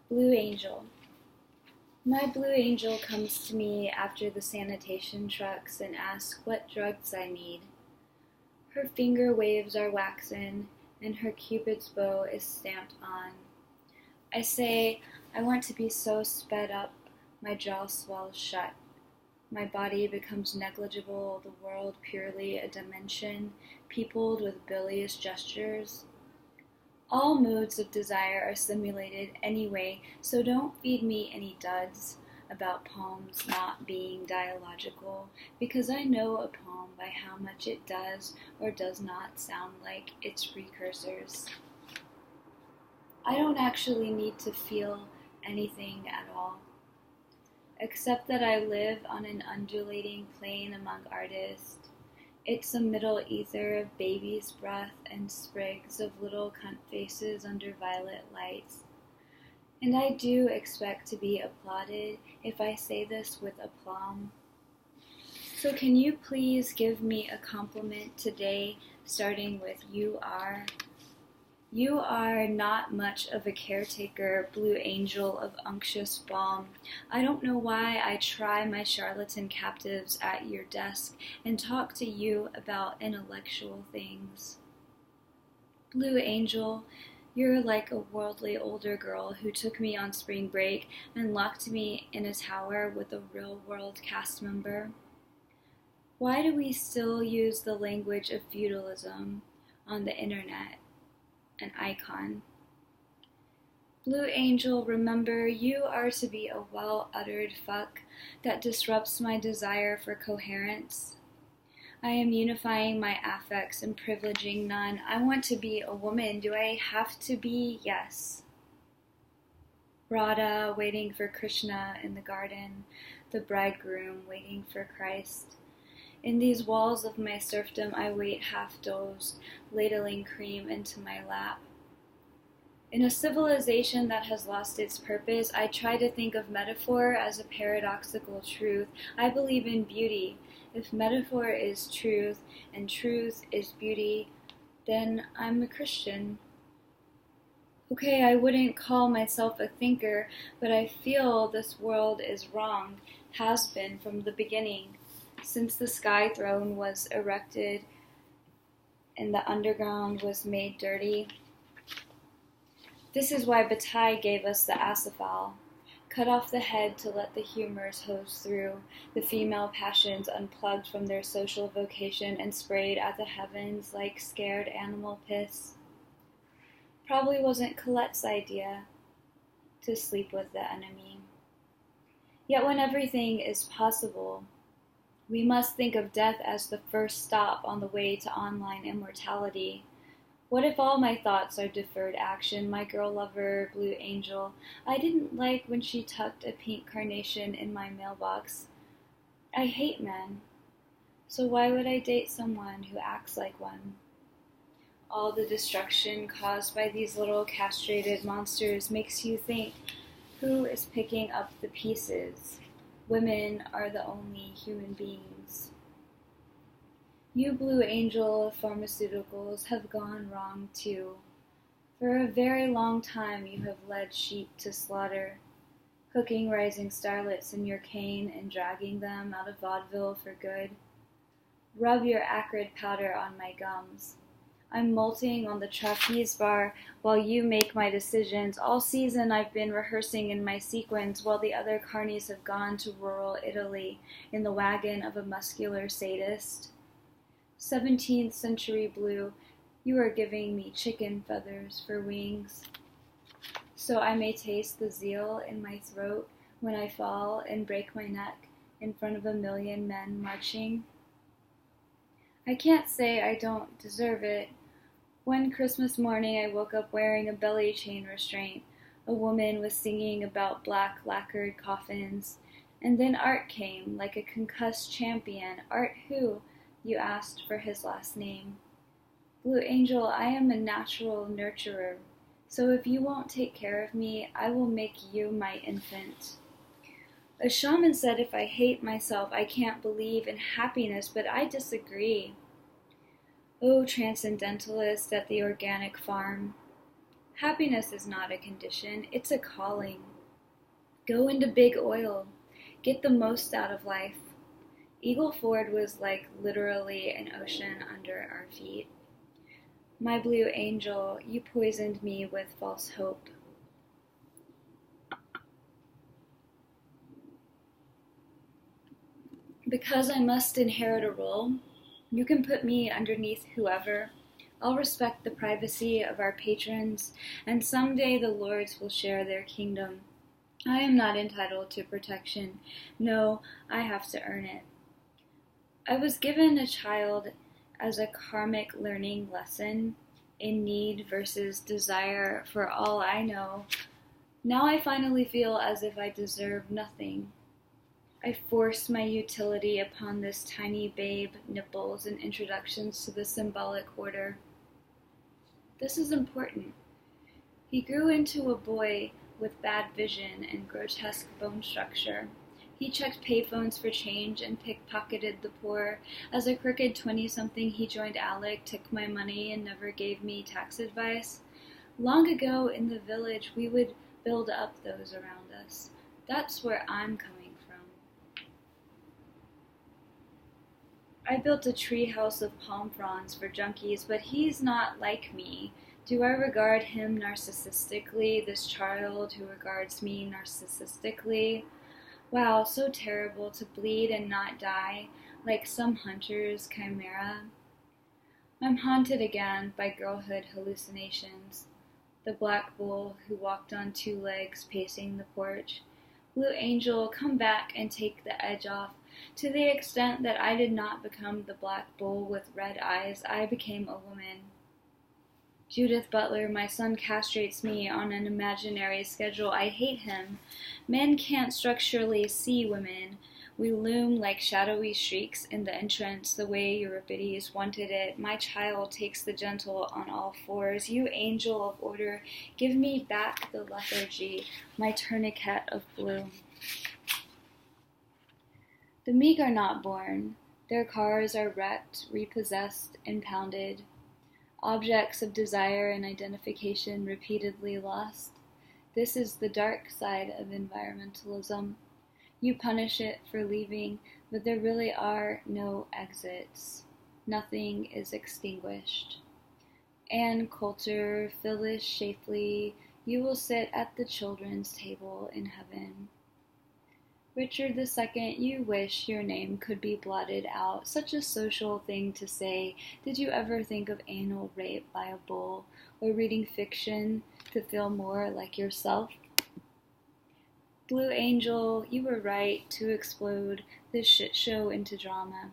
Blue Angel. My blue angel comes to me after the sanitation trucks and asks what drugs I need. Her finger waves are waxen, and her cupid's bow is stamped on. I say, I want to be so sped up, my jaw swells shut. My body becomes negligible, the world purely a dimension, peopled with bilious gestures. All moods of desire are simulated anyway, so don't feed me any duds about poems not being dialogical, because I know a poem by how much it does or does not sound like its precursors. I don't actually need to feel anything at all, except that I live on an undulating plain among artists. It's a middle ether of baby's breath and sprigs of little cunt faces under violet lights. And I do expect to be applauded if I say this with aplomb. So can you please give me a compliment today, starting with you are? You are not much of a caretaker, blue angel of unctuous balm. I don't know why I try my charlatan captives at your desk and talk to you about intellectual things. Blue angel, you're like a worldly older girl who took me on spring break and locked me in a tower with a real-world cast member. Why do we still use the language of feudalism on the internet? An icon. Blue angel, remember, you are to be a well-uttered fuck that disrupts my desire for coherence. I am unifying my affects and privileging none. I want to be a woman. Do I have to be? Yes. Radha waiting for Krishna in the garden, the bridegroom waiting for Christ. In these walls of my serfdom I wait half-dozed, ladling cream into my lap. In a civilization that has lost its purpose, I try to think of metaphor as a paradoxical truth. I believe in beauty. If metaphor is truth and truth is beauty, then I'm a Christian. Okay, I wouldn't call myself a thinker, but I feel this world is wrong, has been from the beginning. Since the sky throne was erected and the underground was made dirty. This is why Bataille gave us the Asafal. Cut off the head to let the humors hose through, the female passions unplugged from their social vocation and sprayed at the heavens like scared animal piss. Probably wasn't Colette's idea to sleep with the enemy. Yet when everything is possible, we must think of death as the first stop on the way to online immortality. What if all my thoughts are deferred action, my girl lover, blue angel? I didn't like when she tucked a pink carnation in my mailbox. I hate men, so why would I date someone who acts like one? All the destruction caused by these little castrated monsters makes you think, who is picking up the pieces? Women are the only human beings. You, blue angel of pharmaceuticals, have gone wrong too. For a very long time you have led sheep to slaughter, hooking rising starlets in your cane and dragging them out of vaudeville for good. Rub your acrid powder on my gums. I'm molting on the trapeze bar while you make my decisions. All season I've been rehearsing in my sequins while the other carnies have gone to rural Italy in the wagon of a muscular sadist. 17th century blue, you are giving me chicken feathers for wings. So I may taste the zeal in my throat when I fall and break my neck in front of a million men marching. I can't say I don't deserve it. One Christmas morning I woke up wearing a belly chain restraint. A woman was singing about black lacquered coffins. And then Art came, like a concussed champion. Art who? You asked for his last name. Blue angel, I am a natural nurturer. So if you won't take care of me, I will make you my infant. A shaman said if I hate myself, I can't believe in happiness, but I disagree. Oh, transcendentalist at the organic farm, Happiness is not a condition, it's a calling. Go into big oil. Get the most out of life. Eagle Ford was like literally an ocean under our feet. My blue angel, you poisoned me with false hope. Because I must inherit a role, you can put me underneath whoever. I'll respect the privacy of our patrons, and someday the lords will share their kingdom. I am not entitled to protection. No, I have to earn it. I was given a child as a karmic learning lesson in need versus desire. For all I know, now I finally feel as if I deserve nothing. I forced my utility upon this tiny babe, nipples, and introductions to the symbolic order. This is important. He grew into a boy with bad vision and grotesque bone structure. He checked payphones for change and pickpocketed the poor. As a crooked 20-something, he joined ALEC, took my money, and never gave me tax advice. Long ago in the village, we would build up those around us. That's where I'm coming from. I built a treehouse of palm fronds for junkies, but he's not like me. Do I regard him narcissistically, this child who regards me narcissistically? Wow, so terrible to bleed and not die, like some hunter's chimera. I'm haunted again by girlhood hallucinations. The black bull who walked on 2 legs pacing the porch. Blue angel, come back and take the edge off. To the extent that I did not become the black bull with red eyes, I became a woman. Judith Butler, my son castrates me on an imaginary schedule. I hate him. Men can't structurally see women. We loom like shadowy streaks in the entrance, the way Euripides wanted it. My child takes the gentle on all fours. You angel of order, give me back the lethargy, my tourniquet of blue. The meek are not born. Their cars are wrecked, repossessed, impounded. Objects of desire and identification repeatedly lost. This is the dark side of environmentalism. You punish it for leaving, but there really are no exits. Nothing is extinguished. Ann Coulter, Phyllis Schlafly, you will sit at the children's table in heaven. Richard II, you wish your name could be blotted out. Such a social thing to say. Did you ever think of anal rape by a bull, or reading fiction to feel more like yourself? Blue Angel, you were right to explode this shit show into drama.